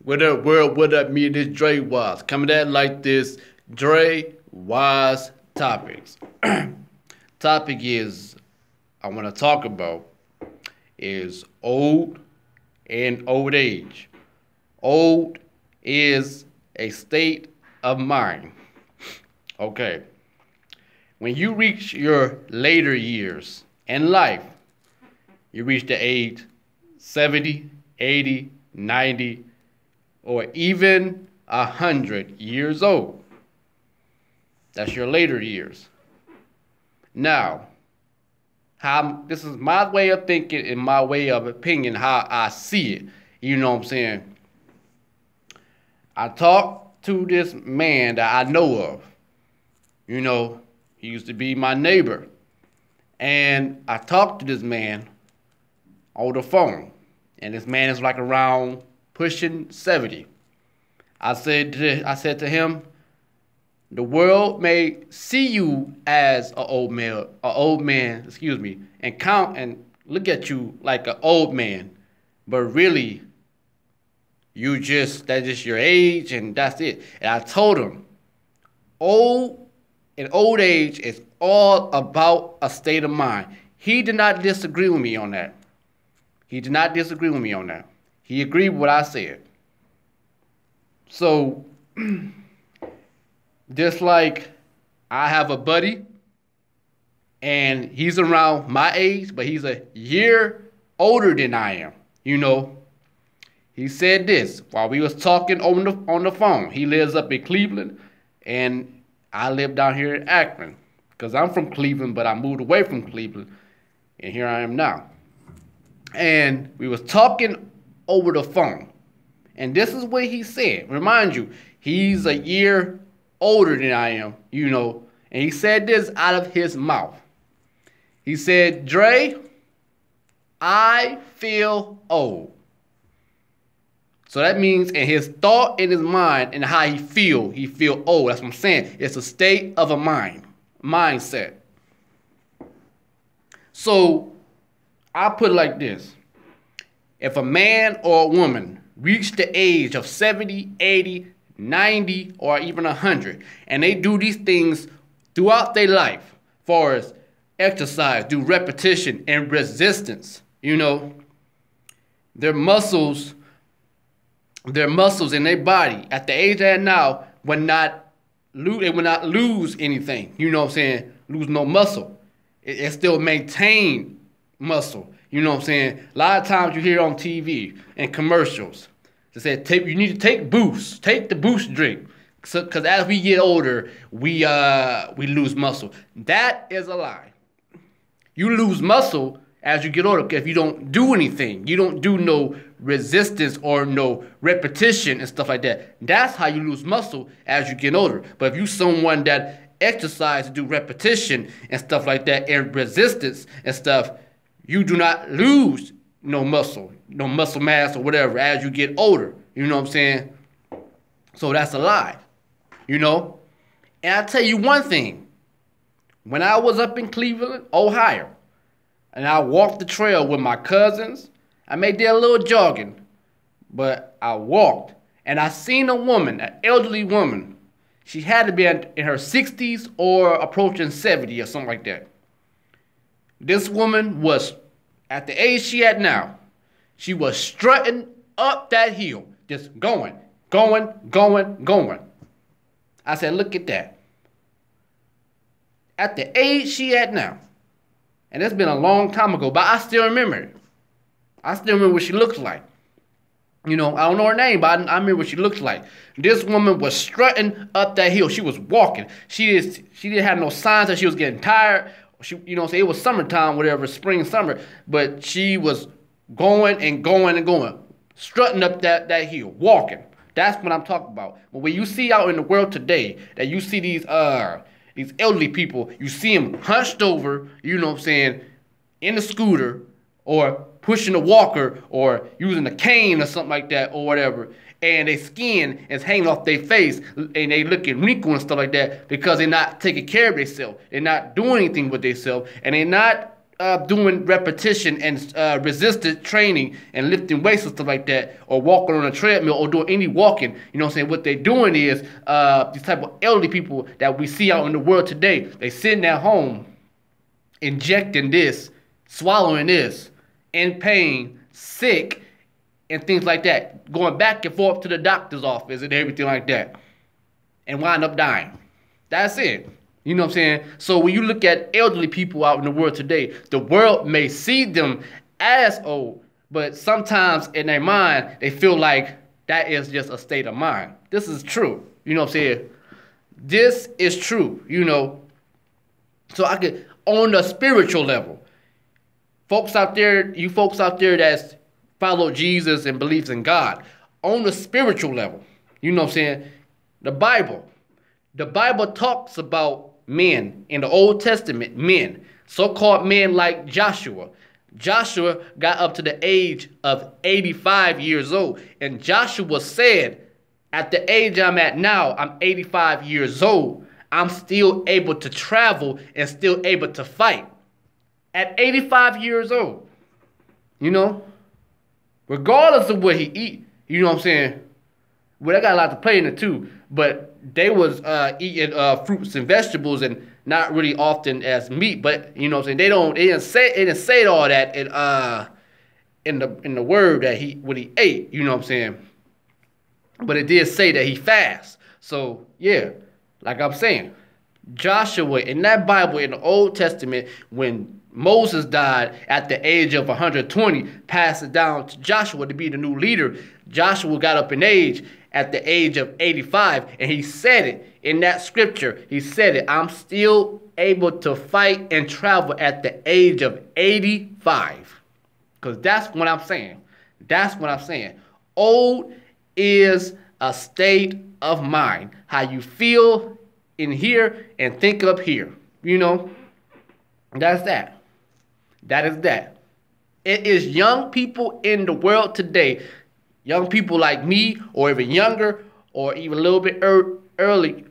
What up, world? What up, me? This Drewize. Coming at it like this. Drewize Topics. Topic is I want to talk about is old and old age. Old is a state of mind. Okay. When you reach your later years in life, you reach the age 70, 80, 90, or even 100 years old. That's your later years. Now, this is my way of thinking and my way of opinion, how I see it. You know what I'm saying? I talked to this man that I know of. You know, he used to be my neighbor. And I talked to this man on the phone. And this man is like around pushing 70. I said to him, the world may see you as an old man, and count and look at you like an old man, but really, that's just your age and that's it. And I told him, old age is all about a state of mind. He did not disagree with me on that. He agreed with what I said. So, just like I have a buddy, and he's around my age, but he's a year older than I am, you know. He said this while we was talking on the phone. He lives up in Cleveland, and I live down here in Akron. Because I'm from Cleveland, but I moved away from Cleveland, and here I am now. And we was talking over the phone. And this is what he said. Remind you, he's a year older than I am, you know. And he said this out of his mouth. He said, Dre, I feel old. So that means in his thought, in his mind, and how he feel old. That's what I'm saying. It's a state of a mindset. So I put it like this. If a man or a woman reach the age of 70, 80, 90, or even 100, and they do these things throughout their life, far as exercise, do repetition and resistance, you know, their muscles in their body at the age they're now will not lose anything. You know what I'm saying? Lose no muscle. It still maintain muscle. You know what I'm saying? A lot of times you hear on TV and commercials, they say you need to take boost. Take the boost drink. Because as we get older, we lose muscle. That is a lie. You lose muscle as you get older if you don't do anything. You don't do no resistance or no repetition and stuff like that. That's how you lose muscle as you get older. But if you someone that exercise, do repetition and stuff like that, and resistance and stuff, you do not lose no muscle mass or whatever as you get older. You know what I'm saying? So that's a lie, you know? And I'll tell you one thing. When I was up in Cleveland, Ohio, and I walked the trail with my cousins, I may did a little jogging, but I walked, and I seen a woman, an elderly woman. She had to be in her 60s or approaching 70 or something like that. This woman was, at the age she at now, she was strutting up that hill, just going. I said, look at that. At the age she at now, and it's been a long time ago, but I still remember it. I still remember what she looks like. You know, I don't know her name, but I remember what she looks like. This woman was strutting up that hill. She was walking. She didn't have no signs that she was getting tired. You know, it was summertime, whatever, spring, summer, but she was going, strutting up that hill, walking. That's what I'm talking about. But when you see out in the world today, that you see these elderly people, you see them hunched over, you know what I'm saying, in the scooter, or pushing a walker, or using a cane or something like that, or whatever, and their skin is hanging off their face, and they looking wrinkled and stuff like that, because they're not taking care of themselves. They're not doing anything with themselves, and they're not doing repetition and resistance training and lifting weights and stuff like that, or walking on a treadmill or doing any walking. You know what I'm saying? What they're doing is these type of elderly people that we see out in the world today, they sitting at home injecting this, swallowing this, in pain, sick, and things like that, going back and forth to the doctor's office and everything like that, and wind up dying. That's it. You know what I'm saying? So when you look at elderly people out in the world today, the world may see them as old, but sometimes in their mind, they feel like that is just a state of mind. This is true. You know what I'm saying? This is true, you know. So I could, on the spiritual level, folks out there, you folks out there that's follow Jesus and believes in God, on the spiritual level, you know what I'm saying? The Bible talks about men in the Old Testament, men, so-called men like Joshua. Joshua got up to the age of 85 years old. And Joshua said, at the age I'm at now, I'm 85 years old. I'm still able to travel and still able to fight. At 85 years old, you know, regardless of what he eat, you know what I'm saying? Well, I got a lot to play in it too, but they was eating fruits and vegetables and not really often as meat. But you know what I'm saying? They didn't say all that in the word that what he ate. You know what I'm saying? But it did say that he fasts. So yeah, like I'm saying, Joshua in that Bible in the Old Testament, when Moses died at the age of 120, passed it down to Joshua to be the new leader. Joshua got up in age at the age of 85, and he said it in that scripture. He said it, I'm still able to fight and travel at the age of 85. Because that's what I'm saying. That's what I'm saying. Old is a state of mind. How you feel in here and think up here. You know, that's that. That is that. It is young people in the world today, young people like me, or even younger, or even a little bit early,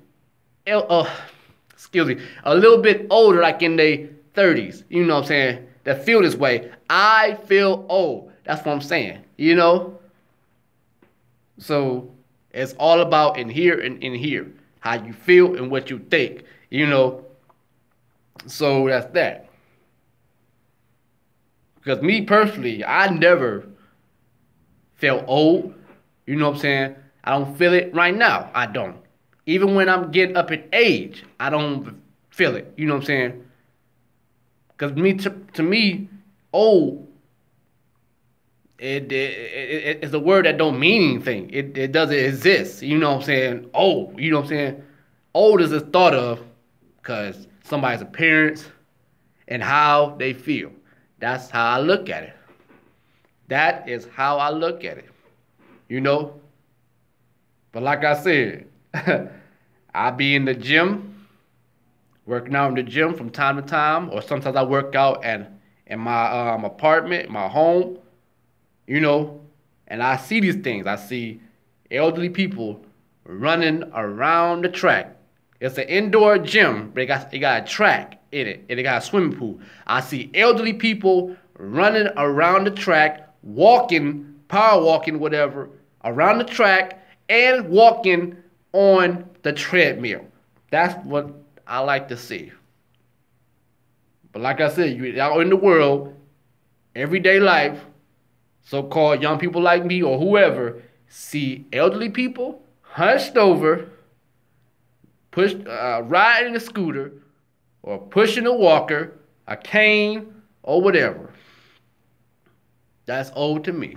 excuse me, a little bit older, like in their 30s, you know what I'm saying, that feel this way. I feel old. That's what I'm saying, you know? So it's all about in here and in here, how you feel and what you think, you know? So that's that. Because me personally, I never felt old. You know what I'm saying? I don't feel it right now. I don't. Even when I'm getting up in age, I don't feel it. You know what I'm saying? Because to me, old, it's a word that don't mean anything. It doesn't exist. You know what I'm saying? Old. You know what I'm saying? Old is thought of because somebody's appearance and how they feel. That's how I look at it. That is how I look at it. You know? But like I said, I be in the gym, working out in the gym from time to time, or sometimes I work out in my apartment, my home, you know, and I see these things. I see elderly people running around the track. It's an indoor gym, but it got a track in it, and it got a swimming pool. I see elderly people running around the track, walking, power walking, whatever, around the track, and walking on the treadmill. That's what I like to see. But like I said, you out in the world, everyday life, so-called young people like me or whoever, see elderly people hunched over, riding a scooter, or pushing a walker, a cane, or whatever. That's old to me.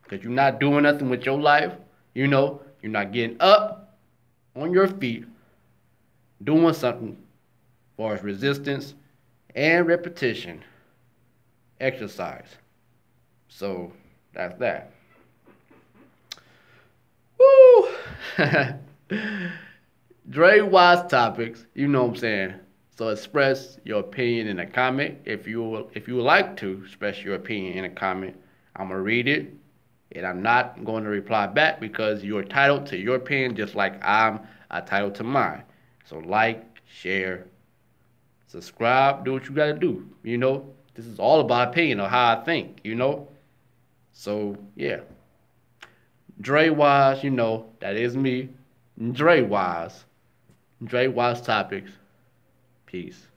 Because you're not doing nothing with your life. You know, you're not getting up on your feet, doing something as far as resistance and repetition, exercise. So, that's that. Woo! Drewize Topics, you know what I'm saying. So express your opinion in a comment. If you would like to express your opinion in a comment, I'm gonna read it, and I'm not going to reply back because you're entitled to your opinion just like I'm entitled to mine. So like, share, subscribe, do what you gotta do. You know, This is all about opinion or how I think, you know. So yeah, Drewize, you know, that is me. Drewize Topics. Peace.